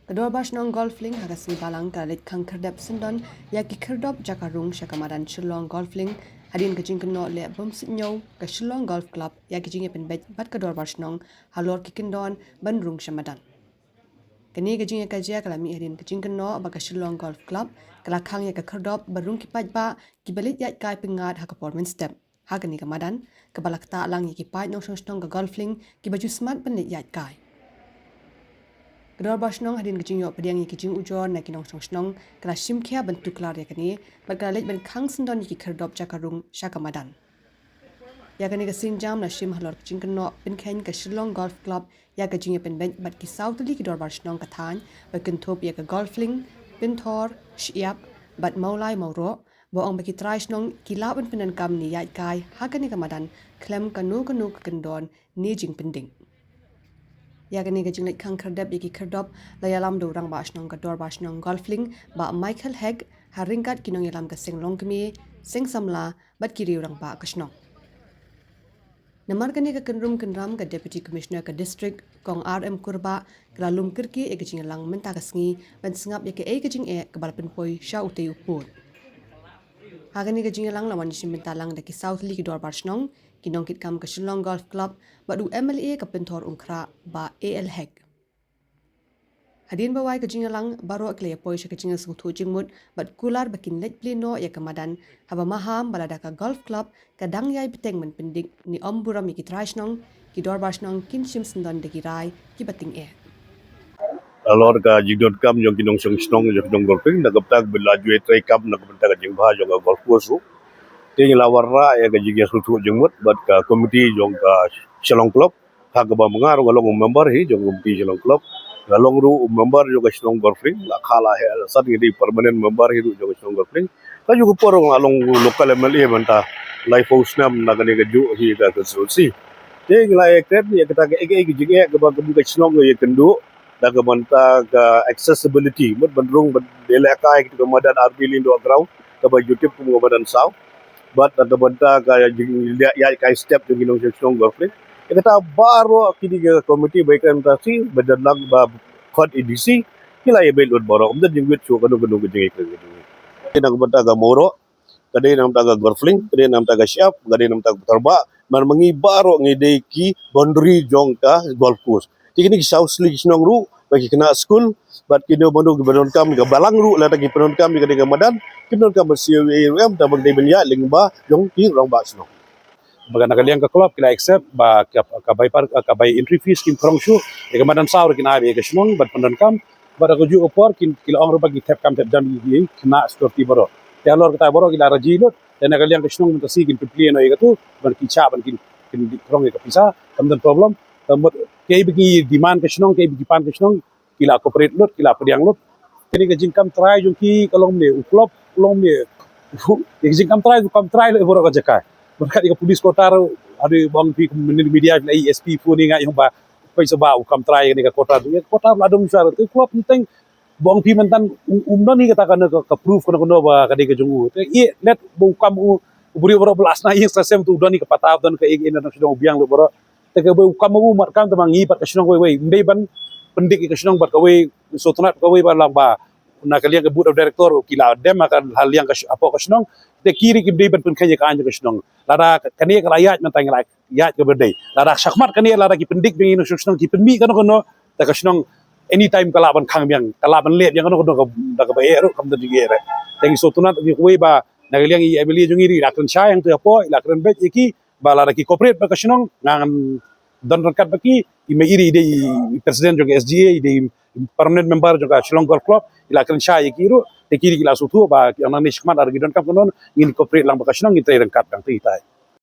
Dorbar Shnong golfling hagasi balang kalit khang kerdap sendon yaki kerdop jakarung syakamadan shillong golfling Hadien kyndon le bom sinyo ke shillong golf club yaki jinge pen bat ke Dorbar Shnong halor kyndon bandrung shamadan kini jinge kajia kalami Hadien kyndon ba ke shillong golf club kala khang ya ke kerdop barung ki ba ki balit yat kai pingat ha performance step hagani kamadan ke balakta lang yaki pai no shnong ke golfling ki baju smart pen yat kai Dorbar Shnong Hadien Pdiang Pdiang ujon na kinong Shnong kala shimkhia bentuk lar yakani bagalit ben khang sendon yiki kerdop jakarung syakamadan yakani ke sinjam na shim halor kyndon pen khen ke shillong golf club yakani pen ben bat ki sautli ki Dorbar Shnong kathan bakin thop yak golfling pen thor shiap bat maulai mauro bo ong baki trai Shnong kila ben penan kam ni yat kai hakani kamadan klem kanu kyndon ni jing pending yakani ke jinglet khang kerdap yaki kerdop layalam do rang ba Shnong ka Dorbar Shnong golfling ba Michael Heg haringkat kinong yalam ka singlong kemi sing samla bat kiri rang ba ka Shnong namar kani ka kenram ka deputy commissioner ka district kong RM kurba klalum kirki e gijing lang menta ka sngi ban singap yake e gijing e ka balpin poi sha utei upur hagani ka jing lang lawan shimenta lang daki south league Dorbar Shnong kinong kit kam ka shillong golf club badu MLA ka pentor ungkra ba AL Heg Hadien bawai ka jing lang baro kle poi sha ka jing su thu jingmut bat kular bakin let pleno ya kamadan haba maham balada ka golf club ka dang yai biteng man pendik ni omburam ki trai Shnong ki Dorbar Shnong kin shim sendon de ki rai ki bating e alor ka jigdon kam jong kinong Shnong jong golfing na kaptag belaju try kam na kapta ka jingba jong golf course ting lawarra ya ka jigya su thu jingmut bat ka committee jong ka shillong club ha ka ba mangar galong member hi jong committee shillong club galong ru member jong Shnong golfing la khala he sat ngi permanent member hi jong Shnong golfing ka ju porong along local MLA manta life house nam na ka ne ka ju hi ka consultancy ting la ekret ya kita ka ege jige ka ba ka Shnong ye kendu da ka manta ka accessibility mut bandrung dele kai ka madan arbil indo ground ka ba youtube ko madan saw but da banta ka ya kai step jong kinong Shnong golfing kita baru kini ke komiti baikkan tasi berdalam ba khot edc kila ye belot borok umda jingwit chu kanu gejing kita banta ga moro kade nam ta ga golfing kade nam ta ga shap kade nam ta terba man mengi baro ngide ki boundary jong ka golf course kini south league Shnong ru bagi kena school bat kino bondo gubernur kam ga balang ru la tagi penon kam ga madan kinon kam CWM ta bang debenya lingba jong ki rong ba Shnong bagan nakaliang ka club kila accept ba ka bay entry fees kin krong shu e kamadan saur kin ari ke Shnong bat pandan kam ba ko ju opor kin kila ong bagi tap kam tap dan yi kena store ti baro te alor kita baro kila raji lot te nakaliang ke Shnong ta si kin pipli no yatu ban ki cha ban kin krong ka pisa kamdan problem tamot kay bigi demand ke Shnong kay bigi pan ke Shnong kila corporate lot kila Pdiang lot kini ke jingkam try jong ki kalong me uklop long me jingkam try le boro ka jakai berkat ika polis kota ada bang pi media na ESP fu ni ngai ba pai sa ba ukam try ni ka kota ladong syar tu klub penting bang pi mentan umdan ni kata kana ka proof kana ba ka de jungu te ye let bu kam buri boro belas na yang sasem tu udan ni ka patap dan ka ing na Shnong biang lu boro te ka bu kam mat kam tamang ngi pat ka Shnong we ndei ban pendik ka Shnong bat ka we so tunat ka we ba lang ba na kalian ke board of director kila dem akan hal yang apa ka Shnong te kiri ke dei ban pen kanya ka anja ka Shnong lara kani ka layat mentang like yat ke berdei lara syakmat kani lara ki pendik bingin Shnong ki penmi kan kono ta ka Shnong anytime kala ban khang biang kala ban let yang kono da ka bae ro kam da digere teng so tunat ki we ba na kalian i abeli jungiri lakran sha yang tu apo lakran bet iki ba lara ki corporate ba ka Shnong ngan dan rangkat baki i iri de president jong SGA de permanent member jong ka Shillong Golf Club ila kan sha ye kiro te kiri kila sutu ba yang nang ni syakmat ar gidon kam kono ngin corporate lang ba ka Shnong ngi trai rangkat kang ti tai